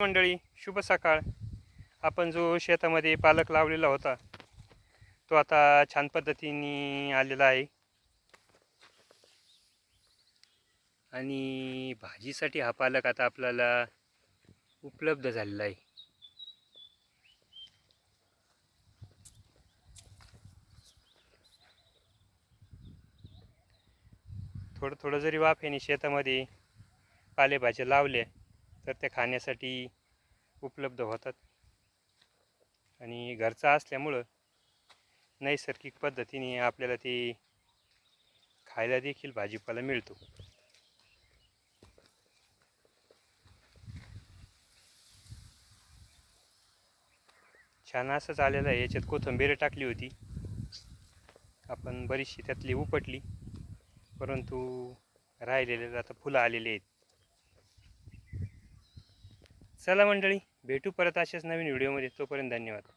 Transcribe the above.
मंडळी, शुभ सकाळ. आपण जो शेतामध्ये पालक लावलेला होता तो आता छान पद्धतीने आलेला आहे आणि भाजीसाठी हा पालक आता आपल्याला उपलब्ध झालेला आहे. थोडं थोडं जरी वाफेने शेतामध्ये पालेभाज्या लावल्या तर त्या खाण्यासाठी उपलब्ध होतात आणि घरचा असल्यामुळं नैसर्गिक पद्धतीने आपल्याला ते खायला देखील भाजीपाला मिळतो. छान असंच आलेलं आहे. याच्यात कोथिंबीर टाकली होती आपण, बरीचशी त्यातली उपटली, परंतु राहिलेले आता फुलं आलेली आहेत. चला मंडळी, भेटू परत अशाच नवीन व्हिडिओमध्ये. तोपर्यंत धन्यवाद.